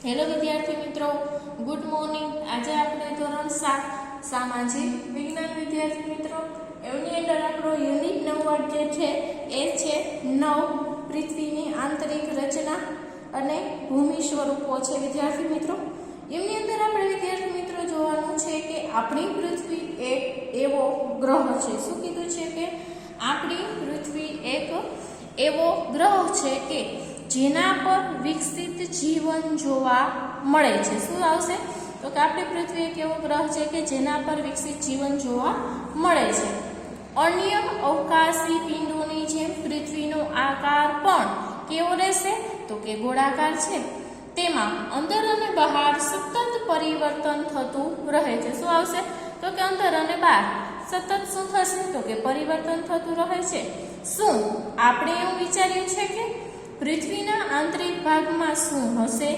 Hello વિદ્યાર્થી મિત્રો, good morning. આજે આપણે ધોરણ 7 સામાજિક વિજ્ઞાન વિદ્યાર્થી મિત્રો એની અંદર આપણો યુનિટ નંબર જે છે એ છે 9 પૃથ્વીની આંતરિક રચના અને ભૂમિ સ્વરૂપો છે વિદ્યાર્થી મિત્રો। એની અંદર આપણે વિદ્યાર્થી મિત્રો જોવાનું છે કે આપણી પૃથ્વી એક એવો ગ્રહ છે। શું કીધું છે કે આપણી પૃથ્વી એક એવો ગ્રહ છે કે જેના પર વિકસિત જીવન જોવા મળે છે। શું આવશે તો કે આપણી પૃથ્વી એક એવો ગ્રહ છે કે જેના પર વિકસિત જીવન જોવા મળે છે। અન્ય અવકાશી પિંડોની જેમ પૃથ્વીનો આકાર પણ કેવો રહેશે તો કે ગોળાકાર છે। તેમાં અંદર અને બહાર સતત પરિવર્તન થતું રહે છે। શું આવશે તો કે અંદર અને બહાર સતત શું થશે તો કે પરિવર્તન થતું રહે છે। શું આપણે એવું વિચાર્યું છે કે પૃથ્વીના આંતરિક ભાગમાં શું હશે?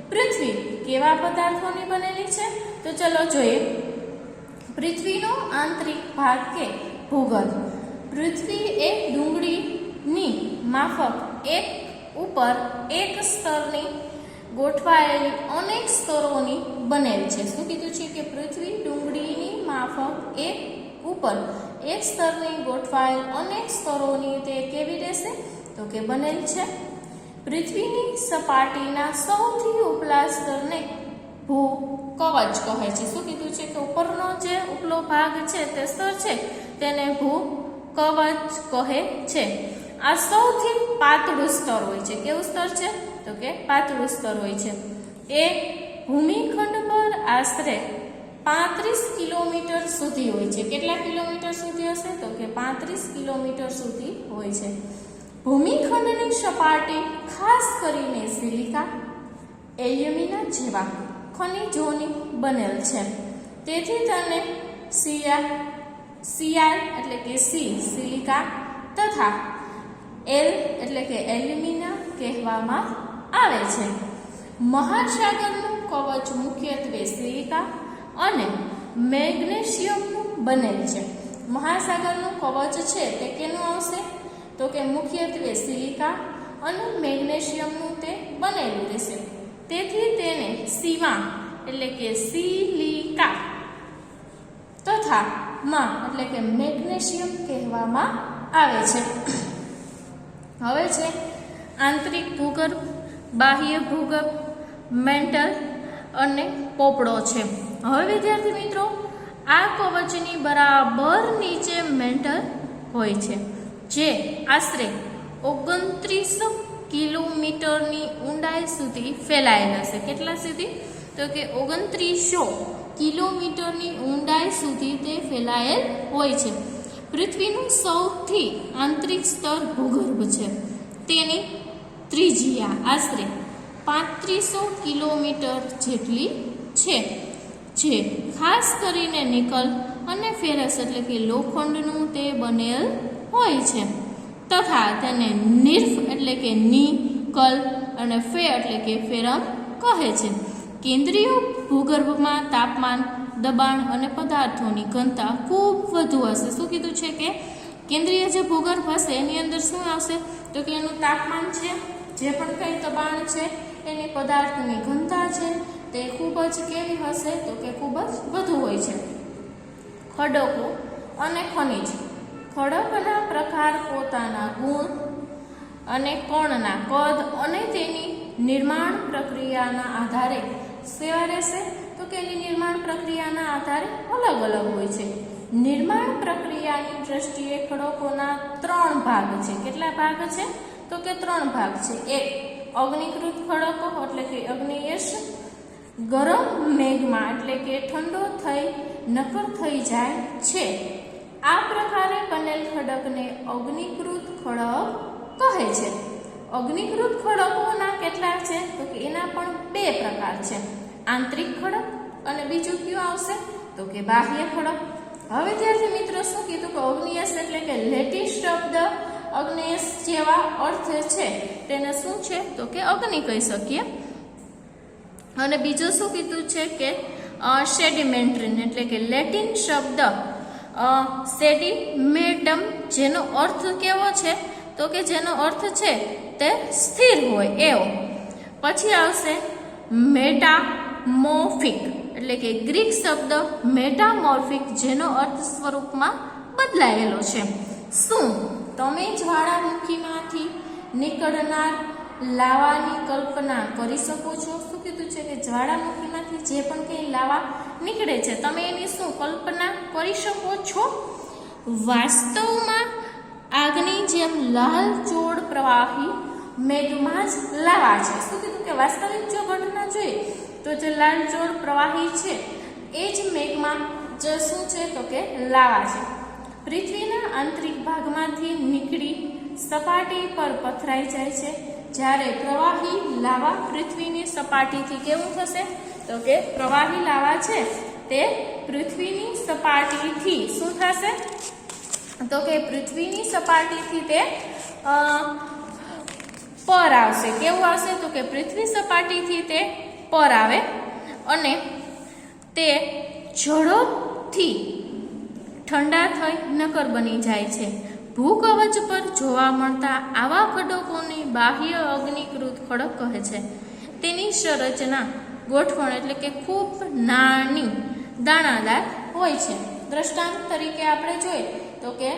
પૃથ્વી કેવા પદાર્થોની બનેલી છે? તો ચલો જોઈએ। પૃથ્વીનો આંતરિક ભાગ કે ભૂગર્ભ। પૃથ્વી એક ડુંગળીની માફક એક ઉપર એક સ્તરની ગોઠવાયેલી અનેક સ્તરોની બનેલી છે। શું કીધું છે કે પૃથ્વી ડુંગળીની માફક એક ઉપર એક સ્તરની ગોઠવાયેલ અનેક સ્તરોની તે કેવી રહેશે તો કે બનેલ છે। પૃથ્વીની સપાટીના સૌથી ઉપલા સ્તરને ભૂકવચ કહે છે। શું કીધું છે કે ઉપરનો જે ઉપલો ભાગ છે તે સ્તર છે તેને ભૂકવચ કહે છે। આ સૌથી પાતળું સ્તર હોય છે। કેવું સ્તર છે તો કે પાતળું સ્તર હોય છે। એ ભૂમિખંડ પર આશરે 35 કિલોમીટર સુધી હોય છે। કેટલા કિલોમીટર સુધી હશે તો કે 35 કિલોમીટર સુધી હોય છે। ભૂમિખંડની સપાટી ખાસ કરીને સિલિકા, એલ્યુમિના જેવા ખનિજોની બનેલ છે। તેથી તેને સીઆર એટલે કે સિલિકા તથા એલ એટલે કે એલ્યુમિના કહેવામાં આવે છે। મહાસાગરનું કવચ મુખ્યત્વે સિલિકા અને મેગ્નેશિયમનું બનેલ છે। મહાસાગરનું કવચ છે તે કેનું આવશે તો કે મુખ્યત્વે સિલિકા અને મેગ્નેશિયમનું તે બનેલું રહેશે। તેથી તેને સીમા એટલે કે સિલિકા તથા માં એટલે કે મેગ્નેશિયમ કહેવામાં આવે છે। હવે છે આંતરિક ભૂગર્ભ, બાહ્ય ભૂગર્ભ, મેન્ટલ અને પોપડો છે। હવે વિદ્યાર્થી મિત્રો આ કવચની બરાબર નીચે મેન્ટલ હોય છે જે આશરે 29 કિલોમીટરની ઊંડાઈ સુધી ફેલાયેલા છે। કેટલા સુધી તો કે 2900 કિલોમીટરની ઊંડાઈ સુધી તે ફેલાયેલ હોય છે। પૃથ્વીનું સૌથી આંતરિક સ્તર ભૂગર્ભ છે। તેની ત્રિજ્યા આશરે 3500 કિલોમીટર જેટલી છે, જે ખાસ કરીને નિકલ અને ફેરસ એટલે કે લોખંડનું તે બનેલ હોય છે તથા તેને નિર્ફ એટલે કે નિકલ અને ફે એટલે કે ફેરમ કહે છે। કેન્દ્રીય ભૂગર્ભમાં તાપમાન, દબાણ અને પદાર્થોની ઘનતા ખૂબ વધુ હશે। શું કીધું છે કે કેન્દ્રીય જે ભૂગર્ભ હશે એની અંદર શું આવશે તો કે એનું તાપમાન છે, જે પણ કંઈ દબાણ છે, એની પદાર્થની ઘનતા છે તે ખૂબ જ કેવી હશે તો કે ખૂબ જ વધુ હોય છે। ખડકો અને ખનિજ। ખડકના પ્રકાર પોતાના ગુણ અને કણના કદ અને તેની નિર્માણ પ્રક્રિયાના આધારે સેવા રહેશે તો કે એની નિર્માણ પ્રક્રિયાના આધારે અલગ અલગ હોય છે। નિર્માણ પ્રક્રિયાની દ્રષ્ટિએ ખડકોના 3 ભાગ છે। કેટલા ભાગ છે તો કે 3 ભાગ છે। એક અગ્નિકૃત ખડકો એટલે કે અગ્નિયશ, ગરમ મેઘમાં એટલે કે ઠંડો થઈ નક્કર થઈ જાય છે। આ પ્રકારે બનેલ ખડકને અગ્નિકૃત ખડક કહે છે। અગ્નિકૃત ખડકોના કેટલા છે તો કે એના પણ 2 પ્રકાર છે, આંતરિક ખડક અને બીજું કયું આવશે તો કે બાહ્ય ખડક। હવે વિદ્યાર્થી મિત્રો શું કીધું કે અગ્નિયશ એટલે કે લેટિન શબ્દ અગ્નેયશ જેવા અર્થ છે તેને શું છે તો કે અગ્નિ કહી શકીએ। અને બીજું શું કીધું છે કે સેડિમેન્ટરી એટલે કે લેટિન શબ્દ સેડિમેન્ટમ જેનો અર્થ કેવો છે તો કે જેનો અર્થ છે તે સ્થિર હોય એવો। પછી આવશે મેટામોર્ફિક એટલે કે ગ્રીક શબ્દ મેટામોર્ફિક જેનો અર્થ સ્વરૂપમાં બદલાયેલો છે. શું તમે જ્વાળામુખીમાંથી નીકળનાર લાવાની કલ્પના કરી શકો છો? શું કીધું છે કે જ્વાળામુખીમાંથી જે પણ કંઈ લાવા નીકળે છે તમે એની શું કલ્પના કરી શકો છો? વાસ્તવમાં આગની જેમ લાલચોળ પ્રવાહી મેઘમાં જ લાવા છે. શું કીધું કે વાસ્તવિક જો ઘટના જોઈએ તો જે લાલચોળ પ્રવાહી છે એ જ મેઘમાં જે શું છે તો કે લાવા છે. પૃથ્વીના આંતરિક ભાગમાંથી નીકળી સપાટી પર પથરાઈ જાય છે. જ્યારે પ્રવાહી લાવા પૃથ્વીની સપાટીથી કેવું થશે તો કે પ્રવાહી લાવા છે તે પૃથ્વીની સપાટીથી શું થશે તો કે પૃથ્વીની સપાટીથી તે પર આવશે. કેવું આવશે તો કે પૃથ્વી સપાટીથી તે પર આવે અને તે ઝડપથી ઠંડા થઈ નક્કર બની જાય છે. ભૂકવચ પર જોવા મળતા આવા ખડકોને બાહ્ય અગ્નિકૃત ખડક કહે છે. તેની સંરચના ગોઠવણ એટલે કે ખૂબ નાની દાણાદાર હોય છે. દ્રષ્ટાંત તરીકે આપણે જોઈએ તો કે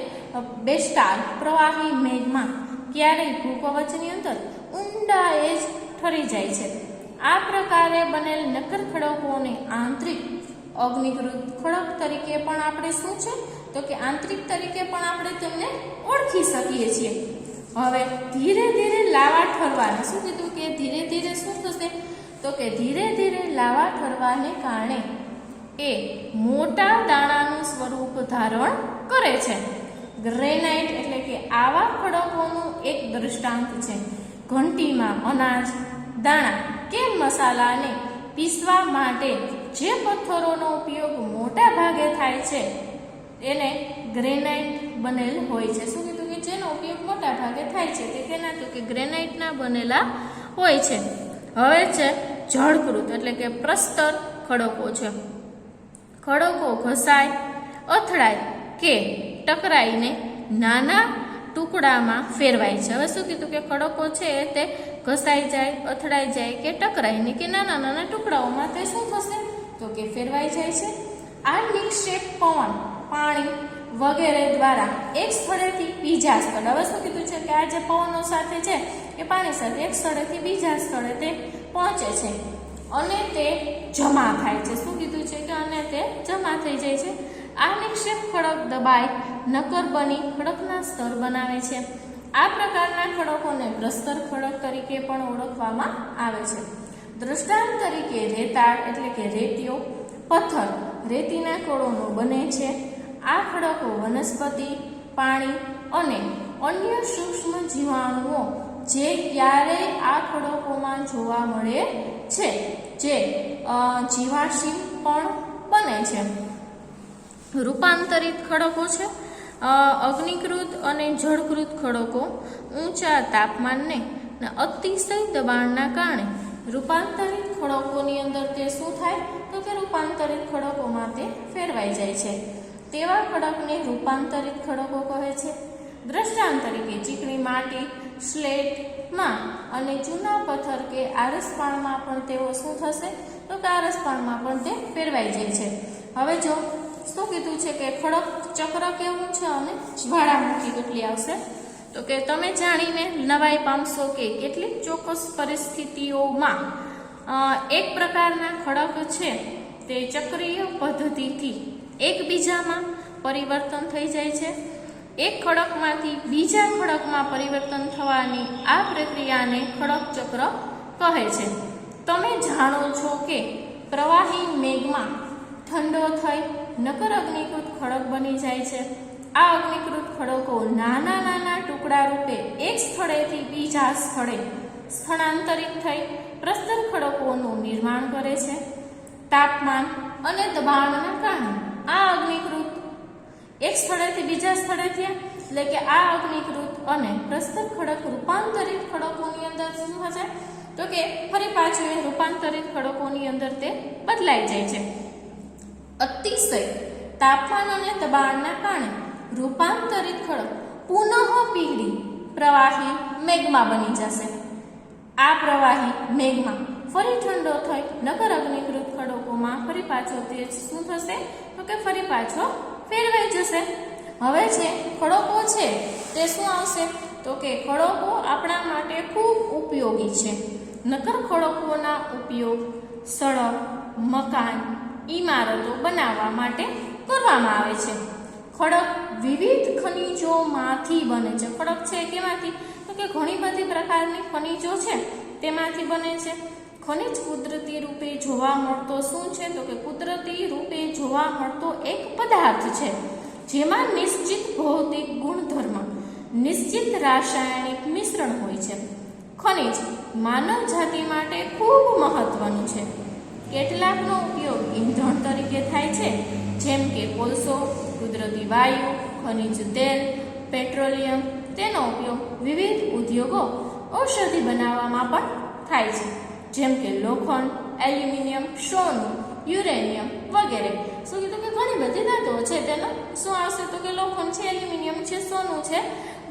બેસ્ટાર પ્રવાહી મેઘમાં ક્યારેય ભૂકવચની અંદર ઊંડાએ જ ઠરી જાય છે. આ પ્રકારે બનેલ નક્કર ખડકોને આંતરિક અગ્નિકૃત ખડક તરીકે પણ આપણે શું છે તો કે આંતરિક તરીકે પણ આપણે તેમને ઓળખી શકીએ છીએ. હવે ધીરે ધીરે લાવા ઠરવાને શું કીધું કે ધીરે ધીરે શું થશે તો કે ધીરે ધીરે લાવા ઠરવાને કારણે એ મોટા દાણાનું સ્વરૂપ ધારણ કરે છે. ગ્રેનાઇટ એટલે કે આવા ખડકોનું એક દ્રષ્ટાંત છે. ઘંટીમાં અનાજ દાણા કે મસાલાને પીસવા માટે જે પથ્થરોનો ઉપયોગ મોટા ભાગે થાય છે એને ગ્રેનાઇટ બનેલ હોય છે. શું કીધું કે જેનો ઉપયોગ મોટા ભાગે થાય છે તે કેના તો કે ગ્રેનાઇટના બનેલા હોય છે. હવે છે જળકૃત એટલે કે પ્રસ્તર ખડકો છે. ખડકો ઘસાય અથડાય કે ટકરાઈને નાના ટુકડામાં ફેરવાય છે. હવે શું કીધું કે ખડકો છે તે ઘસાઈ જાય અથડાઈ જાય કે ટકરાઈને કે નાના નાના ટુકડાઓમાં તે શું થશે તો કે ફેરવાઈ જાય છે. આ નિક્ષેપ પવન પાણી વગેરે દ્વારા એક સ્થળેથી બીજા સ્થળે હવે શું કીધું છે કે આ જે પવનો સાથે છે એ પાણી સાથે એક સ્થળેથી બીજા સ્થળે તે પહોંચે છે અને તે જમા થાય છે. શું કીધું છે કે અને તે જમા થઈ જાય છે. આ નિક્ષેપ ખડક દબાઈ નક્કર બની ખડકના સ્તર બનાવે છે. આ પ્રકારના ખડકોને પ્રસ્તર ખડક તરીકે પણ ઓળખવામાં આવે છે. દ્રષ્ટાંત તરીકે રેતાળ એટલે કે રેતીઓ પથ્થર રેતીના કણોનો બને છે. આ ખડકો વનસ્પતિ પાણી અને અન્ય સૂક્ષ્મ જીવાણુઓ જે ક્યારેય આ ખડકોમાં જોવા મળે છે જે જીવાશીમ પણ બને છે. રૂપાંતરિત ખડકો છે. અગ્નિકૃત અને જળકૃત ખડકો ઊંચા તાપમાનને અતિશય દબાણના કારણે રૂપાંતરિત ખડકોની અંદર તે શું થાય તો કે રૂપાંતરિત ખડકોમાં તે ફેરવાઈ જાય છે. તેવા ખડકને રૂપાંતરિત ખડકો કહે છે. દ્રષ્ટાંત તરીકે ચીકણી માટી સ્લેટમાં અને ચૂના પથ્થર કે આરસપાણમાં પણ તેઓ શું થશે તો કે આરસપાણમાં પણ તે ફેરવાઈ જાય છે. હવે જો શું કીધું છે કે ખડક ચક્ર કેવું છે અને જ્વાળામુખી કેટલી આવશે તો કે તમે જાણીને નવાઈ પામશો કે કેટલીક ચોક્કસ પરિસ્થિતિઓમાં એક પ્રકારના ખડક છે તે ચક્રીય પદ્ધતિથી એકબીજામાં પરિવર્તન થઈ જાય છે. એક ખડકમાંથી બીજા ખડકમાં પરિવર્તન થવાની આ પ્રક્રિયાને ખડક ચક્ર કહે છે. તમે જાણો છો કે પ્રવાહી મેઘમાં ઠંડો થઈ નક્કર અગ્નિકૃત ખડક બની જાય છે. આ અગ્નિકૃત ખડકો નાના નાના ટુકડા રૂપે એક સ્થળેથી બીજા સ્થળે સ્થળાંતરિત થઈ પ્રસ્તર ખડકોનું નિર્માણ કરે છે. તાપમાન અને દબાણના કારણે આ અગ્નિકૃત એક સ્થળેથી બીજા સ્થળે થયા એટલે કે આ અગ્નિકૃત અને પ્રસ્તર ખડક રૂપાંતરિત ખડકોની અંદર શું થશે તો કે ફરી પાછું એ રૂપાંતરિત ખડકોની અંદર તે બદલાઈ જાય છે. અતિશય તાપમાન અને દબાણના કારણે રૂપાંતરિત ખડક પુનઃ પીગળી પ્રવાહી મેઘમાં બની જશે. આ પ્રવાહી મેઘમાં ફરી ઠંડો થઈ નકર અગ્નિકૃત ખડકોમાં ફરી પાછો તે શું થશે તો કે ફરી પાછો ફેરવાઈ જશે. હવે છે ખડકો છે તે શું આવશે તો કે ખડકો આપણા માટે ખૂબ ઉપયોગી છે. નકર ખડકોના ઉપયોગ સડક, મકાન, ઇમારતો બનાવવા માટે કરવામાં આવે છે. ખડક વિવિધ ખનિજોમાંથી બને છે. ખડક છે કેમાંથી તો કે ઘણી બધી પ્રકારની ખનિજો છે તેમાંથી બને છે. ખનિજ કુદરતી રૂપે જોવા મળતો શું છે તો કે કુદરતી રૂપે જોવા મળતો એક પદાર્થ છે જેમાં નિશ્ચિત ભૌતિક ગુણધર્મ, નિશ્ચિત રાસાયણિક મિશ્રણ હોય છે. ખનિજ માનવ જાતિ માટે ખૂબ મહત્વનું છે. કેટલાકનો ઉપયોગ ઈંધણ તરીકે થાય છે જેમ કે કોલસો, કુદરતી વાયુ, ખનિજ તેલ, પેટ્રોલિયમ. તેનો ઉપયોગ વિવિધ ઉદ્યોગો ઔષધિ બનાવવામાં પણ થાય છે જેમ કે લોખંડ, એલ્યુમિનિયમ, સોનું, યુરેનિયમ વગેરે. શું કીધું કે ઘણી બધી ધાતુઓ છે તેનો શું આવશે તો કે લોખંડ છે, એલ્યુમિનિયમ છે, સોનું છે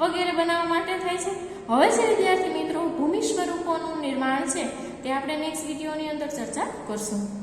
વગેરે બનાવવા માટે થાય છે. હવે છે વિદ્યાર્થી મિત્રો ભૂમિ સ્વરૂપોનું નિર્માણ છે તે આપણે નેક્સ્ટ વિડીયોની અંદર ચર્ચા કરશું.